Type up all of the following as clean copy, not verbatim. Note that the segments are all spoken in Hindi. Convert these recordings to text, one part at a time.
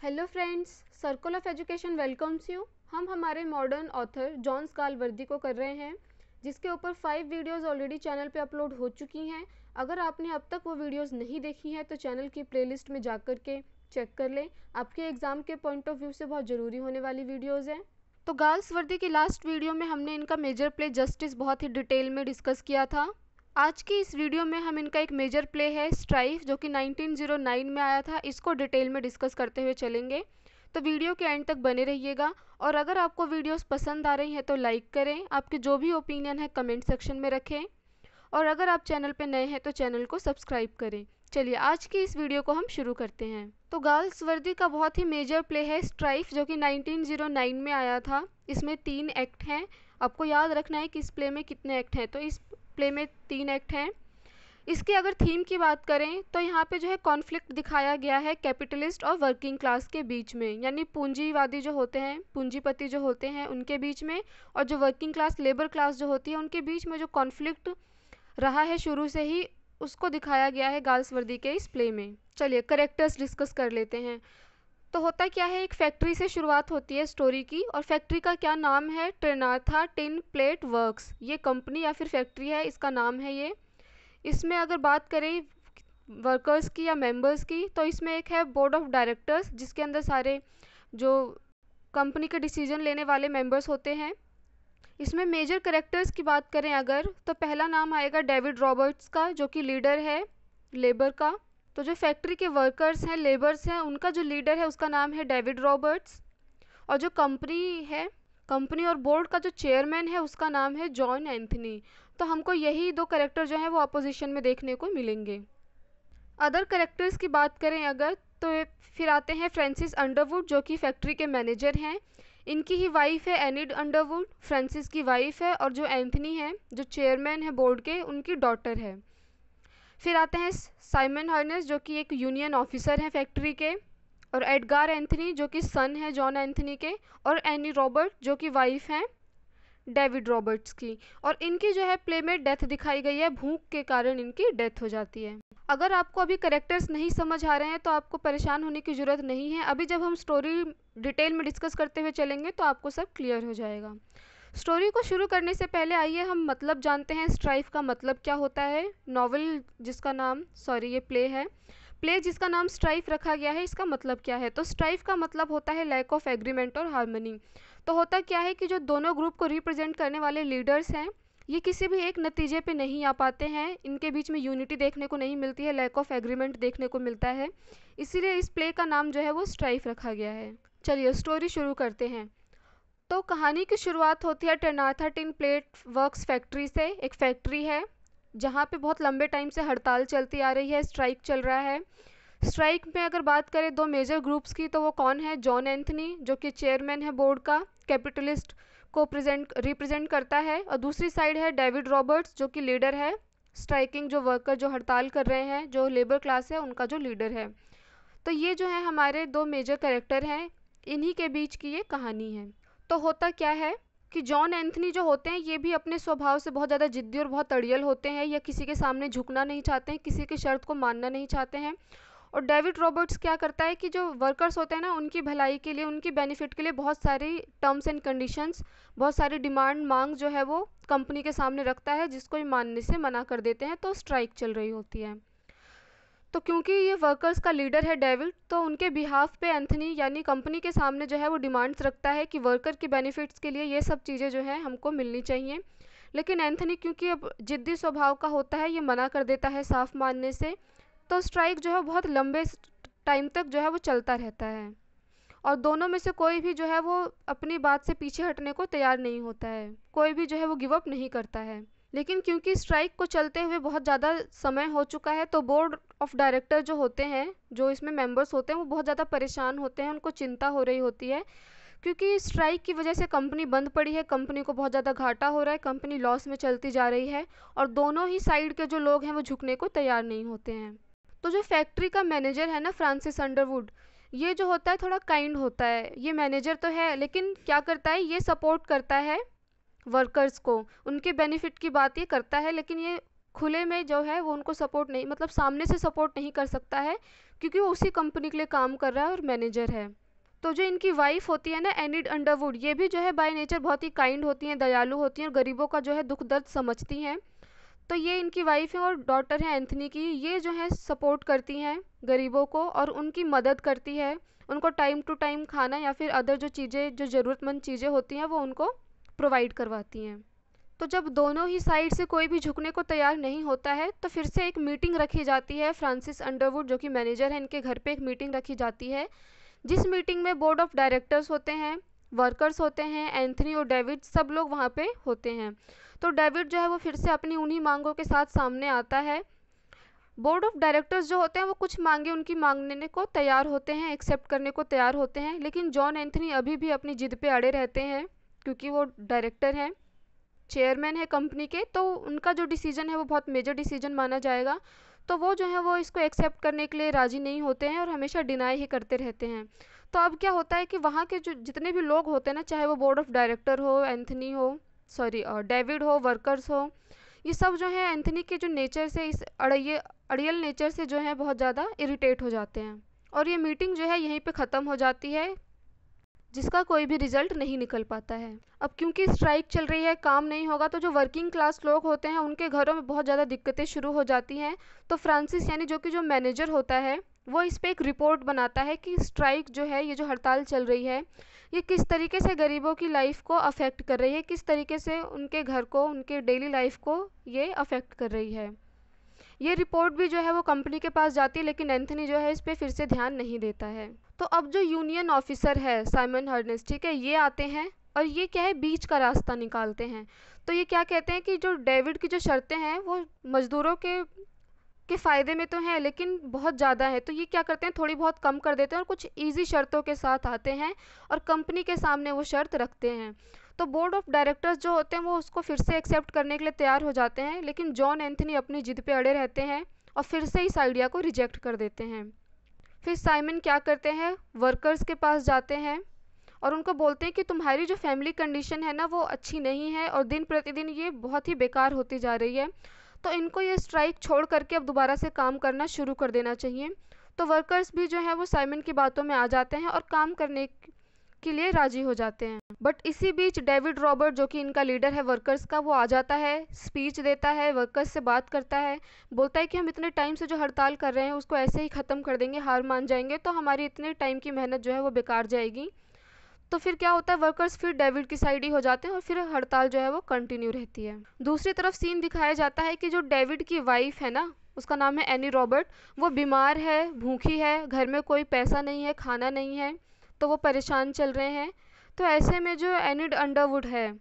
Hello friends, circle of education welcomes you. हम हमारे मॉडर्न ऑथर जॉन स्कालवर्दी को कर रहे हैं, जिसके ऊपर 5 वीडियोस ऑलरेडी चैनल पे अपलोड हो चुकी हैं। अगर आपने अब तक वो वीडियोस नहीं देखी हैं तो चैनल की प्लेलिस्ट में जाकर के चेक कर लें। आपके एग्ज़ाम के पॉइंट ऑफ व्यू से बहुत ज़रूरी होने वाली वीडियोज़ हैं। तो गाल्सवर्दी की लास्ट वीडियो में हमने इनका मेजर प्ले जस्टिस बहुत ही डिटेल में डिस्कस किया था। आज की इस वीडियो में हम इनका एक मेजर प्ले है स्ट्राइफ, जो कि 1909 में आया था, इसको डिटेल में डिस्कस करते हुए चलेंगे। तो वीडियो के एंड तक बने रहिएगा। और अगर आपको वीडियोस पसंद आ रही हैं तो लाइक करें, आपके जो भी ओपिनियन है कमेंट सेक्शन में रखें, और अगर आप चैनल पे नए हैं तो चैनल को सब्सक्राइब करें। चलिए आज की इस वीडियो को हम शुरू करते हैं। तो गाल्सवर्दी का बहुत ही मेजर प्ले है स्ट्राइफ, जो कि 1909 में आया था। इसमें 3 एक्ट हैं। आपको याद रखना है कि इस प्ले में कितने एक्ट हैं। तो इस प्ले में 3 एक्ट हैं। इसके अगर थीम की बात करें तो यहाँ पे जो है कॉन्फ्लिक्ट दिखाया गया है कैपिटलिस्ट और वर्किंग क्लास के बीच में, यानी पूंजीवादी जो होते हैं, पूंजीपति जो होते हैं उनके बीच में, और जो वर्किंग क्लास लेबर क्लास जो होती है उनके बीच में जो कॉन्फ्लिक्ट रहा है शुरू से ही, उसको दिखाया गया है गाल्सवर्दी के इस प्ले में। चलिए करेक्टर्स डिस्कस कर लेते हैं। तो होता क्या है, एक फैक्ट्री से शुरुआत होती है स्टोरी की, और फैक्ट्री का क्या नाम है, ट्रेनाथा टिन प्लेट वर्क्स। ये कंपनी या फिर फैक्ट्री है, इसका नाम है ये। इसमें अगर बात करें वर्कर्स की या मेंबर्स की, तो इसमें एक है बोर्ड ऑफ डायरेक्टर्स, जिसके अंदर सारे जो कंपनी के डिसीजन लेने वाले मेंबर्स होते हैं। इसमें मेजर करेक्टर्स की बात करें अगर, तो पहला नाम आएगा डेविड रॉबर्ट्स का, जो कि लीडर है लेबर का। तो जो फैक्ट्री के वर्कर्स हैं, लेबर्स हैं, उनका जो लीडर है उसका नाम है डेविड रॉबर्ट्स। और जो कंपनी है, कंपनी और बोर्ड का जो चेयरमैन है उसका नाम है जॉन एंथनी। तो हमको यही 2 कैरेक्टर जो हैं वो अपोजिशन में देखने को मिलेंगे। अदर कैरेक्टर्स की बात करें अगर, तो फिर आते हैं फ्रांसिस अंडरवुड, जो कि फैक्ट्री के मैनेजर हैं। इनकी ही वाइफ है एनिड अंडरवुड, फ्रांसिस की वाइफ है, और जो एंथनी है जो चेयरमैन है बोर्ड के, उनकी डॉटर है। फिर आते हैं साइमन हर्नेस, जो कि एक यूनियन ऑफिसर हैं फैक्ट्री के, और एडगार एंथनी, जो कि सन है जॉन एंथनी के, और एनी रॉबर्ट, जो कि वाइफ हैं डेविड रॉबर्ट्स की। और इनकी जो है प्ले में डेथ दिखाई गई है, भूख के कारण इनकी डेथ हो जाती है। अगर आपको अभी करेक्टर्स नहीं समझ आ रहे हैं तो आपको परेशान होने की ज़रूरत नहीं है। अभी जब हम स्टोरी डिटेल में डिस्कस करते हुए चलेंगे तो आपको सब क्लियर हो जाएगा। स्टोरी को शुरू करने से पहले आइए हम मतलब जानते हैं स्ट्राइफ का मतलब क्या होता है। नॉवल जिसका नाम ये प्ले है, प्ले जिसका नाम स्ट्राइफ रखा गया है, इसका मतलब क्या है। तो स्ट्राइफ का मतलब होता है लैक ऑफ एग्रीमेंट और हार्मनी। तो होता क्या है कि जो दोनों ग्रुप को रिप्रेजेंट करने वाले लीडर्स हैं, ये किसी भी एक नतीजे पे नहीं आ पाते हैं, इनके बीच में यूनिटी देखने को नहीं मिलती है, लैक ऑफ एग्रीमेंट देखने को मिलता है। इसीलिए इस प्ले का नाम जो है वो स्ट्राइफ रखा गया है। चलिए स्टोरी शुरू करते हैं। तो कहानी की शुरुआत होती है ट्रेनाथा टिन प्लेट वर्क्स फैक्ट्री से। एक फैक्ट्री है जहाँ पे बहुत लंबे टाइम से हड़ताल चलती आ रही है, स्ट्राइक चल रहा है। स्ट्राइक में अगर बात करें 2 मेजर ग्रुप्स की, तो वो कौन है, जॉन एंथनी, जो कि चेयरमैन है बोर्ड का, कैपिटलिस्ट को रिप्रेजेंट करता है, और दूसरी साइड है डेविड रॉबर्ट्स, जो कि लीडर है स्ट्राइकिंग, जो वर्कर जो हड़ताल कर रहे हैं, जो लेबर क्लास है उनका जो लीडर है। तो ये जो है हमारे 2 मेजर कैरेक्टर हैं, इन्हीं के बीच की ये कहानी है। तो होता क्या है कि जॉन एंथनी जो होते हैं ये भी अपने स्वभाव से बहुत ज़्यादा जिद्दी और बहुत अड़ियल होते हैं, या किसी के सामने झुकना नहीं चाहते हैं, किसी की शर्त को मानना नहीं चाहते हैं। और डेविड रॉबर्ट्स क्या करता है कि जो वर्कर्स होते हैं ना, उनकी भलाई के लिए, उनकी बेनिफिट के लिए बहुत सारी टर्म्स एंड कंडीशंस, बहुत सारी डिमांड मांग जो है वो कंपनी के सामने रखता है, जिसको ये मानने से मना कर देते हैं। तो स्ट्राइक चल रही होती है। तो क्योंकि ये वर्कर्स का लीडर है डेविड, तो उनके बिहाफ पे एंथनी यानी कंपनी के सामने जो है वो डिमांड्स रखता है कि वर्कर की बेनिफिट्स के लिए ये सब चीज़ें जो है हमको मिलनी चाहिए। लेकिन एंथनी क्योंकि अब जिद्दी स्वभाव का होता है, ये मना कर देता है साफ मानने से। तो स्ट्राइक जो है बहुत लंबे टाइम तक जो है वो चलता रहता है, और दोनों में से कोई भी जो है वो अपनी बात से पीछे हटने को तैयार नहीं होता है, कोई भी जो है वो गिव अप नहीं करता है। लेकिन क्योंकि स्ट्राइक को चलते हुए बहुत ज़्यादा समय हो चुका है, तो बोर्ड ऑफ डायरेक्टर जो होते हैं, जो इसमें मेंबर्स होते हैं, वो बहुत ज़्यादा परेशान होते हैं, उनको चिंता हो रही होती है, क्योंकि स्ट्राइक की वजह से कंपनी बंद पड़ी है, कंपनी को बहुत ज़्यादा घाटा हो रहा है, कंपनी लॉस में चलती जा रही है, और दोनों ही साइड के जो लोग हैं वो झुकने को तैयार नहीं होते हैं। तो जो फैक्ट्री का मैनेजर है ना, फ्रांसिस अंडरवुड, ये जो होता है थोड़ा काइंड होता है। ये मैनेजर तो है, लेकिन क्या करता है, ये सपोर्ट करता है वर्कर्स को, उनके बेनिफिट की बात ये करता है, लेकिन ये खुले में जो है वो उनको सपोर्ट नहीं, मतलब सामने से सपोर्ट नहीं कर सकता है, क्योंकि वो उसी कंपनी के लिए काम कर रहा है और मैनेजर है। तो जो इनकी वाइफ होती है ना, एनिड अंडरवुड, ये भी जो है बाय नेचर बहुत ही काइंड होती हैं, दयालु होती हैं और गरीबों का जो है दुख दर्द समझती हैं। तो ये इनकी वाइफ है और डॉटर है एंथनी की, ये जो है सपोर्ट करती हैं गरीबों को और उनकी मदद करती है, उनको टाइम टू टाइम खाना या फिर अदर जो चीज़ें, जो ज़रूरतमंद चीज़ें होती हैं वो उनको प्रोवाइड करवाती हैं। तो जब दोनों ही साइड से कोई भी झुकने को तैयार नहीं होता है, तो फिर से एक मीटिंग रखी जाती है। फ्रांसिस अंडरवुड जो कि मैनेजर है, इनके घर पे एक मीटिंग रखी जाती है, जिस मीटिंग में बोर्ड ऑफ डायरेक्टर्स होते हैं, वर्कर्स होते हैं, एंथनी और डेविड सब लोग वहाँ पे होते हैं। तो डेविड जो है वो फिर से अपनी उन्हीं मांगों के साथ सामने आता है। बोर्ड ऑफ डायरेक्टर्स जो होते हैं वो कुछ मांगे उनकी मांगने को तैयार होते हैं, एक्सेप्ट करने को तैयार होते हैं, लेकिन जॉन एंथनी अभी भी अपनी जिद पे अड़े रहते हैं, क्योंकि वो डायरेक्टर हैं, चेयरमैन है कंपनी के, तो उनका जो डिसीजन है वो बहुत मेजर डिसीजन माना जाएगा। तो वो जो है वो इसको एक्सेप्ट करने के लिए राज़ी नहीं होते हैं और हमेशा डिनाई ही करते रहते हैं। तो अब क्या होता है कि वहाँ के जो जितने भी लोग होते हैं ना, चाहे वो बोर्ड ऑफ डायरेक्टर हो, एंथनी हो, सॉरी डेविड हो, वर्कर्स हो, ये सब जो है एंथनी के जो नेचर से, इस अड़ियल नेचर से जो है बहुत ज़्यादा इरिटेट हो जाते हैं और ये मीटिंग जो है यहीं पे ख़त्म हो जाती है, जिसका कोई भी रिजल्ट नहीं निकल पाता है। अब क्योंकि स्ट्राइक चल रही है, काम नहीं होगा, तो जो वर्किंग क्लास लोग होते हैं उनके घरों में बहुत ज़्यादा दिक्कतें शुरू हो जाती हैं। तो फ्रांसिस यानी जो कि जो मैनेजर होता है, वो इस पे एक रिपोर्ट बनाता है कि स्ट्राइक जो है, ये जो हड़ताल चल रही है, ये किस तरीके से गरीबों की लाइफ को अफेक्ट कर रही है, किस तरीके से उनके घर को, उनके डेली लाइफ को ये अफेक्ट कर रही है। ये रिपोर्ट भी जो है वो कंपनी के पास जाती है, लेकिन एंथनी जो है इस पर फिर से ध्यान नहीं देता है। तो अब जो यूनियन ऑफिसर है साइमन हर्नेस, ठीक है, ये आते हैं और ये क्या है, बीच का रास्ता निकालते हैं। तो ये क्या कहते हैं कि जो डेविड की जो शर्तें हैं वो मज़दूरों के फ़ायदे में तो हैं, लेकिन बहुत ज़्यादा है। तो ये क्या करते हैं, थोड़ी बहुत कम कर देते हैं और कुछ ईजी शर्तों के साथ आते हैं और कंपनी के सामने वो शर्त रखते हैं। तो बोर्ड ऑफ डायरेक्टर्स जो होते हैं वो उसको फिर से एक्सेप्ट करने के लिए तैयार हो जाते हैं, लेकिन जॉन एंथनी अपनी जिद पे अड़े रहते हैं और फिर से इस आइडिया को रिजेक्ट कर देते हैं। फिर साइमन क्या करते हैं, वर्कर्स के पास जाते हैं और उनको बोलते हैं कि तुम्हारी जो फैमिली कंडीशन है ना वो अच्छी नहीं है और दिन प्रतिदिन ये बहुत ही बेकार होती जा रही है, तो इनको ये स्ट्राइक छोड़ करके अब दोबारा से काम करना शुरू कर देना चाहिए। तो वर्कर्स भी जो है वो साइमन की बातों में आ जाते हैं और काम करने के लिए राजी हो जाते हैं। बट इसी बीच डेविड रॉबर्ट जो कि इनका लीडर है वर्कर्स का, वो आ जाता है, स्पीच देता है, वर्कर्स से बात करता है, बोलता है कि हम इतने टाइम से जो हड़ताल कर रहे हैं उसको ऐसे ही ख़त्म कर देंगे, हार मान जाएंगे, तो हमारी इतने टाइम की मेहनत जो है वो बेकार जाएगी। तो फिर क्या होता है, वर्कर्स फिर डेविड की साइड ही हो जाते हैं और फिर हड़ताल जो है वो कंटिन्यू रहती है। दूसरी तरफ सीन दिखाया जाता है कि जो डेविड की वाइफ है ना, उसका नाम है एनी रॉबर्ट, वो बीमार है, भूखी है, घर में कोई पैसा नहीं है, खाना नहीं है, तो वो परेशान चल रहे हैं। तो ऐसे में जो एनिड अंडरवुड है,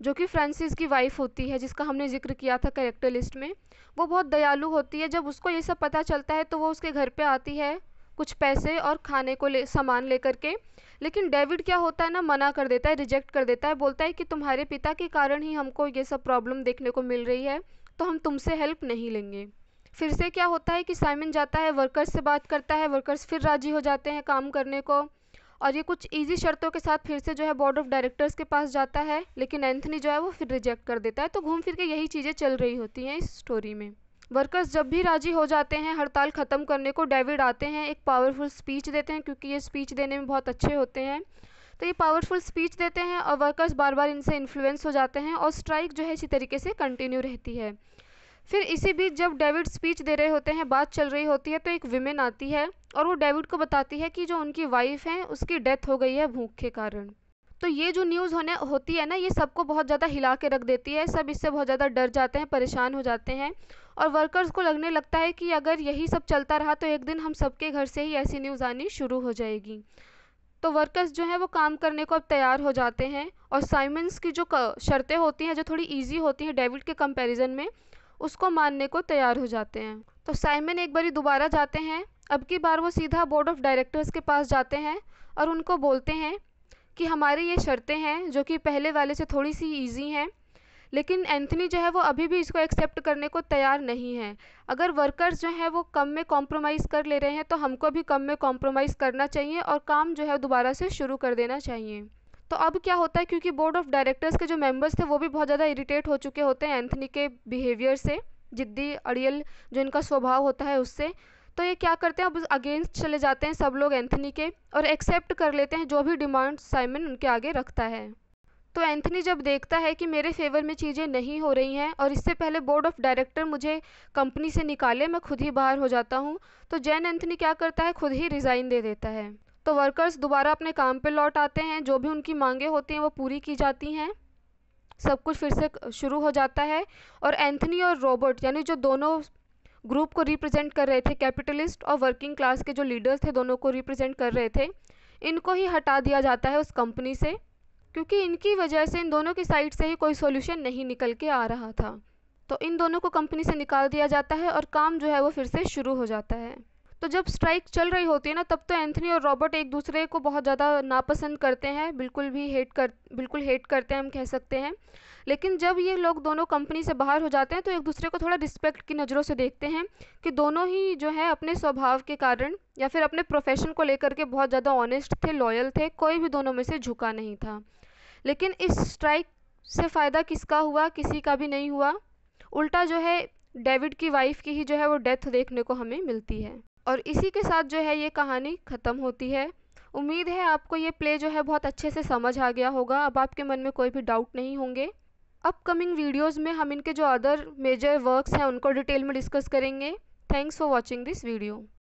जो कि फ्रांसिस की वाइफ होती है, जिसका हमने जिक्र किया था कैरेक्टर लिस्ट में, वो बहुत दयालु होती है। जब उसको ये सब पता चलता है तो वो उसके घर पे आती है कुछ पैसे और खाने को सामान लेकर के, लेकिन डेविड क्या होता है ना, मना कर देता है, रिजेक्ट कर देता है, बोलता है कि तुम्हारे पिता के कारण ही हमको ये सब प्रॉब्लम देखने को मिल रही है, तो हम तुमसे हेल्प नहीं लेंगे। फिर से क्या होता है कि साइमन जाता है, वर्कर्स से बात करता है, वर्कर्स फिर राजी हो जाते हैं काम करने को और ये कुछ इजी शर्तों के साथ फिर से जो है बोर्ड ऑफ डायरेक्टर्स के पास जाता है, लेकिन एंथनी जो है वो फिर रिजेक्ट कर देता है। तो घूम फिर के यही चीज़ें चल रही होती हैं इस स्टोरी में। वर्कर्स जब भी राजी हो जाते हैं हड़ताल ख़त्म करने को, डेविड आते हैं, एक पावरफुल स्पीच देते हैं, क्योंकि ये स्पीच देने में बहुत अच्छे होते हैं। तो ये पावरफुल स्पीच देते हैं और वर्कर्स बार बार इनसे इन्फ्लुएंस हो जाते हैं और स्ट्राइक जो है इसी तरीके से कंटिन्यू रहती है। फिर इसी बीच जब डेविड स्पीच दे रहे होते हैं, बात चल रही होती है, तो एक विमेन आती है और वो डेविड को बताती है कि जो उनकी वाइफ है उसकी डेथ हो गई है भूख के कारण। तो ये जो न्यूज़ होती है ना, ये सबको बहुत ज़्यादा हिला के रख देती है, सब इससे बहुत ज़्यादा डर जाते हैं, परेशान हो जाते हैं और वर्कर्स को लगने लगता है कि अगर यही सब चलता रहा तो एक दिन हम सबके घर से ही ऐसी न्यूज़ आनी शुरू हो जाएगी। तो वर्कर्स जो है वो काम करने को अब तैयार हो जाते हैं और साइमन्स की जो शर्तें होती हैं, जो थोड़ी ईजी होती हैं डेविड के कंपेरिजन में, उसको मानने को तैयार हो जाते हैं। तो साइमन एक बारी दोबारा जाते हैं, अब की बार वो सीधा बोर्ड ऑफ डायरेक्टर्स के पास जाते हैं और उनको बोलते हैं कि हमारी ये शर्तें हैं जो कि पहले वाले से थोड़ी सी इजी हैं, लेकिन एंथनी जो है वो अभी भी इसको एक्सेप्ट करने को तैयार नहीं है। अगर वर्कर्स जो है वो कम में कॉम्प्रोमाइज़ कर ले रहे हैं तो हमको भी कम में कॉम्प्रोमाइज़ करना चाहिए और काम जो है दोबारा से शुरू कर देना चाहिए। तो अब क्या होता है, क्योंकि बोर्ड ऑफ डायरेक्टर्स के जो मेंबर्स थे वो भी बहुत ज़्यादा इरिटेट हो चुके होते हैं एंथनी के बिहेवियर से, जिद्दी अड़ियल जो इनका स्वभाव होता है उससे। तो ये क्या करते हैं, अब अगेंस्ट चले जाते हैं सब लोग एंथनी के और एक्सेप्ट कर लेते हैं जो भी डिमांड साइमन उनके आगे रखता है। तो एंथनी जब देखता है कि मेरे फेवर में चीज़ें नहीं हो रही हैं और इससे पहले बोर्ड ऑफ डायरेक्टर मुझे कंपनी से निकाले, मैं खुद ही बाहर हो जाता हूँ, तो जैन एंथनी क्या करता है, खुद ही रिज़ाइन दे देता है। तो वर्कर्स दोबारा अपने काम पे लौट आते हैं, जो भी उनकी मांगें होती हैं वो पूरी की जाती हैं, सब कुछ फिर से शुरू हो जाता है। और एंथनी और रॉबर्ट यानी जो दोनों ग्रुप को रिप्रेजेंट कर रहे थे, कैपिटलिस्ट और वर्किंग क्लास के जो लीडर्स थे, दोनों को रिप्रेजेंट कर रहे थे, इनको ही हटा दिया जाता है उस कंपनी से, क्योंकि इनकी वजह से इन दोनों की साइड से ही कोई सॉल्यूशन नहीं निकल के आ रहा था। तो इन दोनों को कंपनी से निकाल दिया जाता है और काम जो है वो फिर से शुरू हो जाता है। तो जब स्ट्राइक चल रही होती है ना, तब तो एंथनी और रॉबर्ट एक दूसरे को बहुत ज़्यादा नापसंद करते हैं, बिल्कुल हेट करते हैं हम कह सकते हैं। लेकिन जब ये लोग दोनों कंपनी से बाहर हो जाते हैं तो एक दूसरे को थोड़ा रिस्पेक्ट की नज़रों से देखते हैं कि दोनों ही जो है अपने स्वभाव के कारण या फिर अपने प्रोफेशन को लेकर के बहुत ज़्यादा ऑनेस्ट थे, लॉयल थे, कोई भी दोनों में से झुका नहीं था। लेकिन इस स्ट्राइक से फ़ायदा किसका हुआ, किसी का भी नहीं हुआ। उल्टा जो है डेविड की वाइफ की ही जो है वो डेथ देखने को हमें मिलती है। और इसी के साथ जो है ये कहानी ख़त्म होती है। उम्मीद है आपको ये प्ले जो है बहुत अच्छे से समझ आ गया होगा, अब आपके मन में कोई भी डाउट नहीं होंगे। अपकमिंग वीडियोज़ में हम इनके जो अदर मेजर वर्क्स हैं उनको डिटेल में डिस्कस करेंगे। Thanks for watching this video.